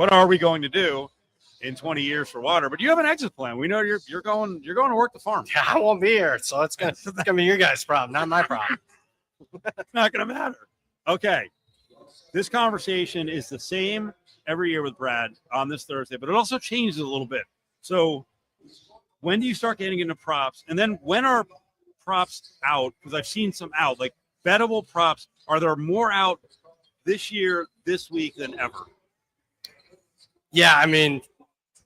what are we going to do in 20 years for water? But you have an exit plan. We know you're going to work the farm. Yeah, I won't be here, so it's gonna be your guys' problem, not my problem. It's not going to matter. Okay. This conversation is the same every year with Brad on this Thursday, but it also changes a little bit. So when do you start getting into props? And then when are props out? Because I've seen some out, like bettable props. Are there more out this year, this week than ever? Yeah, I mean,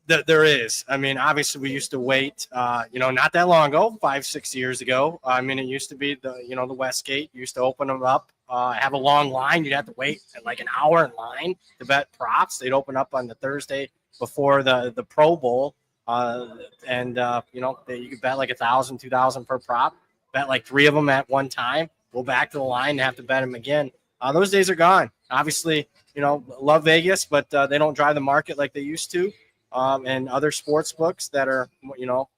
there is. I mean, obviously we used to wait, not that long ago, 5-6 years ago. I mean, it used to be the Westgate used to open them up, have a long line. You'd have to wait like an hour in line to bet props. They'd open up on the Thursday before the Pro Bowl. You could bet like 1,000, 2,000 per prop, bet like 3 of them at one time, go back to the line and have to bet them again. Those days are gone. Obviously, love Vegas, but they don't drive the market like they used to. And other sports books that are,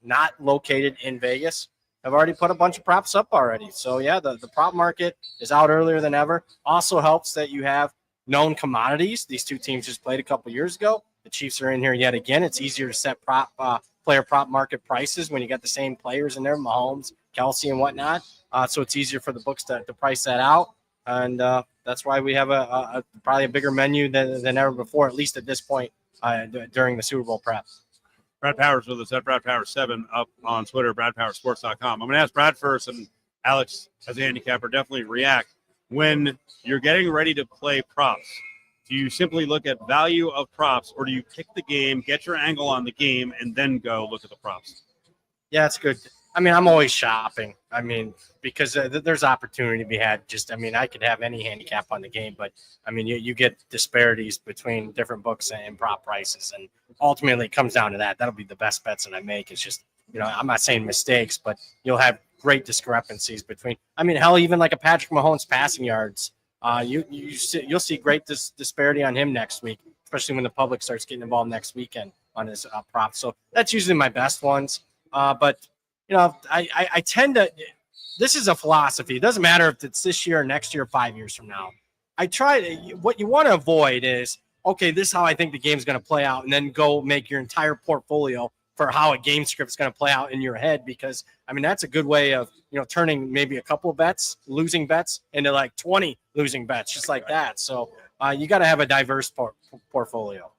not located in Vegas have already put a bunch of props up already. So, yeah, the prop market is out earlier than ever. Also helps that you have known commodities. These two teams just played a couple years ago. The Chiefs are in here yet again. It's easier to set player prop market prices when you got the same players in there, Mahomes, Kelsey, and whatnot. So it's easier for the books to price that out. And that's why we have probably a bigger menu than ever before, at least at this point. During the Super Bowl prep. Brad Powers with us at Brad Powers 7 up on Twitter, BradPowerSports.com. I'm going to ask Brad first, and Alex, as a handicapper, definitely react. When you're getting ready to play props, do you simply look at value of props, or do you pick the game, get your angle on the game, and then go look at the props? Yeah, it's good. I mean, I'm always shopping. I mean, because there's opportunity to be had. I could have any handicap on the game, but I mean, you get disparities between different books and prop prices, and ultimately it comes down to that. That'll be the best bets that I make. It's just, I'm not saying mistakes, but you'll have great discrepancies between. I mean, hell, even like a Patrick Mahomes passing yards, you'll see great disparity on him next week, especially when the public starts getting involved next weekend on his props. So that's usually my best ones, but. I tend to – this is a philosophy. It doesn't matter if it's this year or next year or 5 years from now. What you want to avoid is, okay, this is how I think the game's going to play out, and then go make your entire portfolio for how a game script's going to play out in your head, because, I mean, that's a good way of, turning maybe a couple of losing bets, into like 20 losing bets, just like that. So you got to have a diverse portfolio.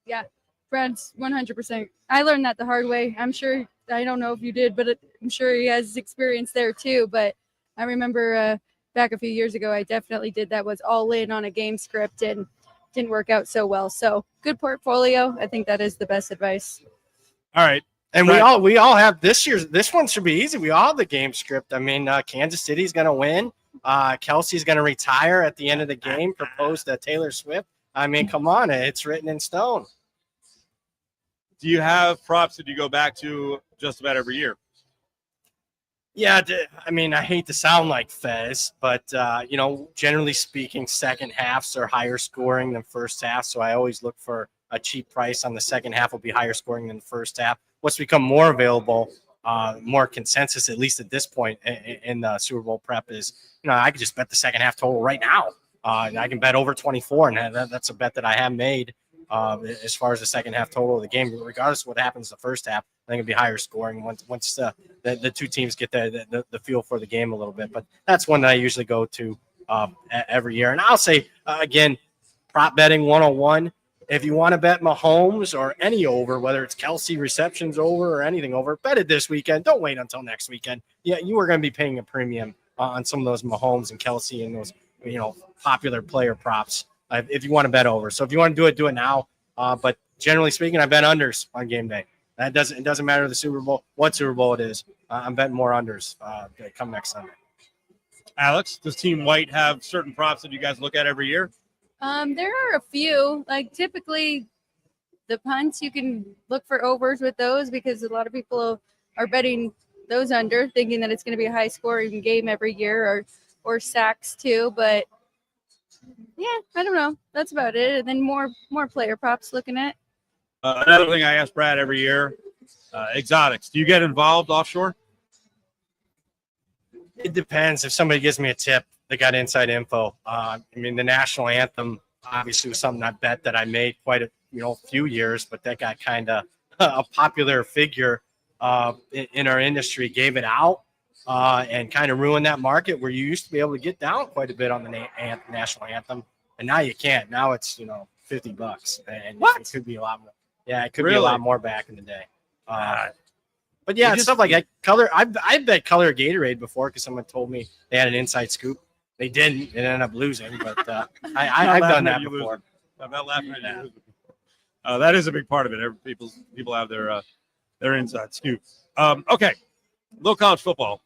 Yeah, Brad's 100%. I learned that the hard way. I'm sure – I don't know if you did, but I'm sure he has experience there too. But I remember back a few years ago, I definitely did that, was all in on a game script and didn't work out so well. So good portfolio. I think that is the best advice. All right. And we all have this one should be easy. We all have the game script. I mean, Kansas City's going to win. Kelsey's going to retire at the end of the game, proposed to Taylor Swift. I mean, come on. It's written in stone. Do you have props that you go back to just about every year? Yeah, I mean, I hate to sound like Fez, but, generally speaking, second halves are higher scoring than first half. So I always look for a cheap price on the second half will be higher scoring than the first half. What's become more available, more consensus, at least at this point in the Super Bowl prep is, I could just bet the second half total right now. I can bet over 24, and that's a bet that I have made. As far as the second half total of the game, regardless of what happens the first half, I think it'll be higher scoring once the two teams get the feel for the game a little bit. But that's one that I usually go to every year. And I'll say, again, prop betting 101. If you want to bet Mahomes or any over, whether it's Kelsey receptions over or anything over, bet it this weekend. Don't wait until next weekend. Yeah, you are going to be paying a premium on some of those Mahomes and Kelsey and those popular player props. If you want to bet over. So if you want to do it now. But generally speaking, I bet unders on game day. It doesn't matter the Super Bowl, what Super Bowl it is. I'm betting more unders come next Sunday. Alex, does Team White have certain props that you guys look at every year? There are a few. Like typically the punts, you can look for overs with those because a lot of people are betting those under, thinking that it's going to be a high scoring game every year, or sacks too. But yeah, I don't know. That's about it. And then more player props looking at. Another thing I ask Brad every year, exotics. Do you get involved offshore? It depends. If somebody gives me a tip, they got inside info. I mean, the national anthem obviously was something I bet that I made few years, but that got kind of a popular figure in our industry, gave it out and kind of ruined that market where you used to be able to get down quite a bit on the national anthem, and now you can't. Now it's $50, and it could be a lot more. Yeah, it could be a lot more back in the day. But yeah, stuff like that. Color. I've bet color Gatorade before because someone told me they had an inside scoop. They didn't. It ended up losing, but I've done that before. I'm not laughing at you. That is a big part of it. People have their inside scoop. Okay, low college football.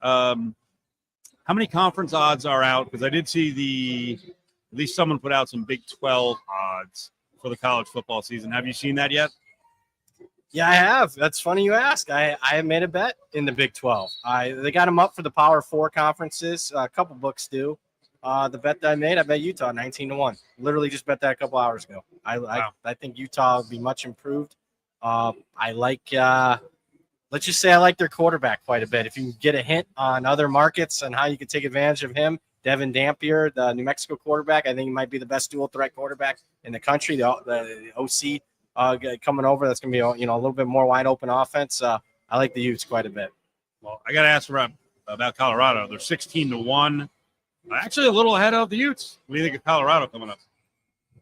How many conference odds are out? Because I did see at least someone put out some Big 12 odds for the college football season. Have you seen that yet? Yeah, I have. That's funny you ask. I have made a bet in the Big 12. They got them up for the Power 4 conferences. A couple books do. The bet that I bet Utah 19-1. Literally just bet that a couple hours ago. I think Utah would be much improved. I like let's just say I like their quarterback quite a bit. If you can get a hint on other markets and how you can take advantage of him, Devin Dampier, the New Mexico quarterback, I think he might be the best dual threat quarterback in the country. The OC coming over, that's going to be a little bit more wide open offense. I like the Utes quite a bit. Well, I got to ask about Colorado. They're 16-1, actually a little ahead of the Utes. What do you think of Colorado coming up?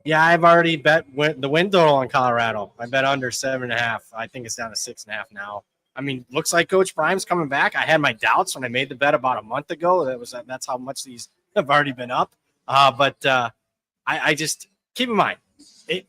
Yeah, I've already bet the win total on Colorado. I bet under 7.5. I think it's down to 6.5 now. I mean, looks like Coach Prime's coming back. I had my doubts when I made the bet about a month ago. That's how much these have already been up. But I just keep in mind it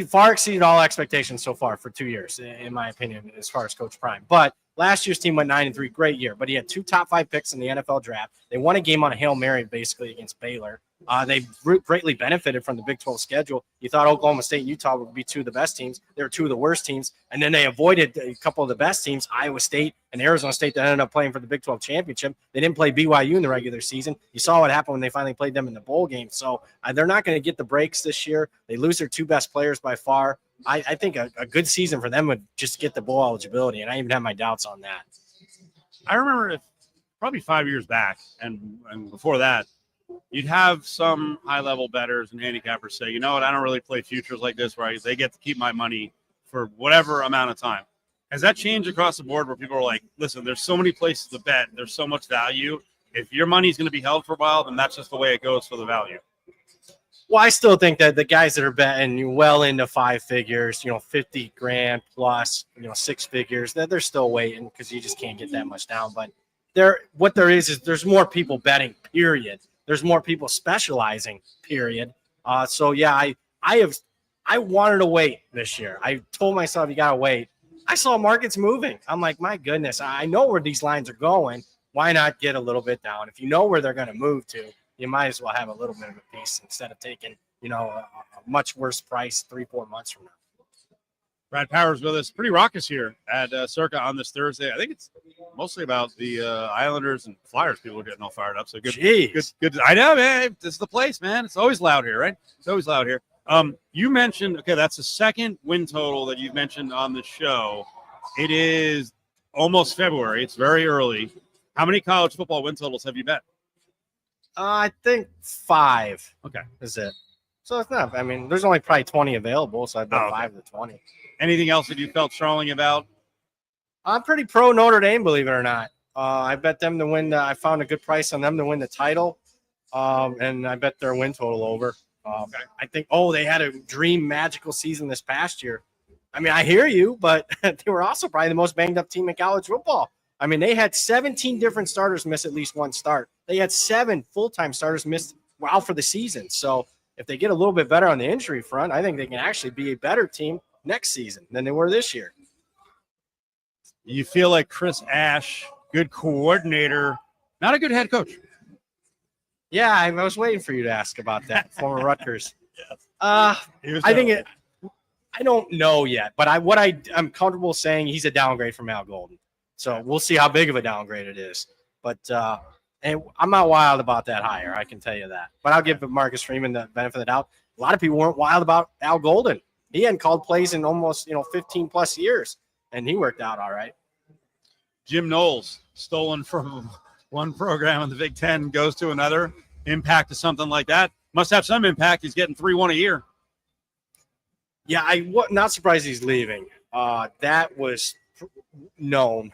far exceeded all expectations so far for 2 years, in my opinion, as far as Coach Prime. But last year's team went 9-3, great year. But he had 2 top 5 picks in the NFL draft. They won a game on a Hail Mary basically against Baylor. They greatly benefited from the Big 12 schedule. You thought Oklahoma State and Utah would be 2 of the best teams. They were 2 of the worst teams. And then they avoided a couple of the best teams, Iowa State and Arizona State, that ended up playing for the Big 12 championship. They didn't play BYU in the regular season. You saw what happened when they finally played them in the bowl game. So they're not going to get the breaks this year. They lose their 2 best players by far. I think a good season for them would just get the bowl eligibility, and I even have my doubts on that. I remember probably 5 years back and before that, you'd have some high-level bettors and handicappers say, you know what, I don't really play futures like this where they get to keep my money for whatever amount of time. Has that changed across the board where people are like, listen, there's so many places to bet, there's so much value. If your money's going to be held for a while, then that's just the way it goes for the value. Well, I still think that the guys that are betting well into 5 figures, 50 grand plus, 6 figures, that they're still waiting because you just can't get that much down. But there's more people betting, period. There's more people specializing, period. So yeah, I wanted to wait this year. I told myself you gotta wait. I saw markets moving. I'm like, my goodness, I know where these lines are going. Why not get a little bit down? If you know where they're gonna move to, you might as well have a little bit of a piece instead of taking, a much worse price 3-4 months from now. Brad Powers with us. Pretty raucous here at Circa on this Thursday. I think it's mostly about the Islanders and Flyers. People are getting all fired up. So good. Good. I know, man. This is the place, man. It's always loud here, right? It's always loud here. You mentioned, that's the second win total that you've mentioned on the show. It is almost February. It's very early. How many college football win totals have you bet? I think 5. Okay. Is it? So it's not. I mean, there's only probably 20 available, so I bet 5 to 20. Anything else that you felt strongly about? I'm pretty pro Notre Dame, believe it or not. I bet them to win. I found a good price on them to win the title, and I bet their win total over. I think, they had a dream magical season this past year. I mean, I hear you, but they were also probably the most banged up team in college football. I mean, they had 17 different starters miss at least one start. They had 7 full-time starters miss out for the season. So if they get a little bit better on the injury front, I think they can actually be a better team next season than they were this year. You feel like Chris Ash, good coordinator, not a good head coach. Yeah, I was waiting for you to ask about that. Former Rutgers. Yes. I don't know yet, but I'm comfortable saying he's a downgrade from Al Golden. So we'll see how big of a downgrade it is. But and I'm not wild about that hire, I can tell you that. But I'll give Marcus Freeman the benefit of the doubt. A lot of people weren't wild about Al Golden. He hadn't called plays in almost 15 plus years, and he worked out all right. Jim Knowles, stolen from one program in the Big Ten, goes to another. Impact of something like that must have some impact. He's getting 3-1 a year. Yeah, not surprised he's leaving. That was known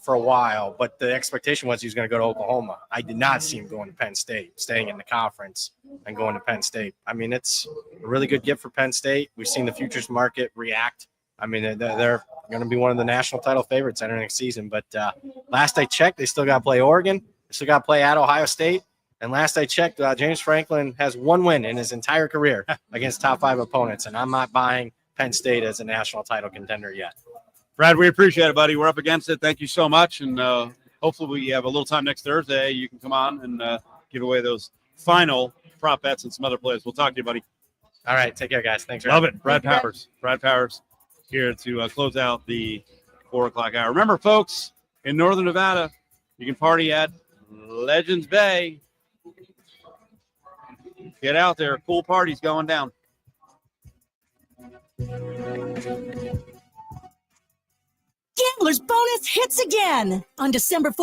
for a while, but the expectation was he was going to go to Oklahoma. I did not see him going to Penn State, staying in the conference and going to Penn State. I mean, it's a really good gift for Penn State. We've seen the futures market react. I mean, they're going to be one of the national title favorites entering next season. But last I checked, they still got to play Oregon. They still got to play at Ohio State. And last I checked, James Franklin has one win in his entire career against top 5 opponents. And I'm not buying Penn State as a national title contender yet. Brad, we appreciate it, buddy. We're up against it. Thank you so much. And hopefully we have a little time next Thursday. You can come on and give away those final prop bets and some other plays. We'll talk to you, buddy. All right. Take care, guys. Thanks. Love it. Brad Powers. Brad Powers here to close out the 4 o'clock hour. Remember, folks, in Northern Nevada, you can party at Legends Bay. Get out there. Cool parties going down. Gambler's Bonus hits again on December 4th.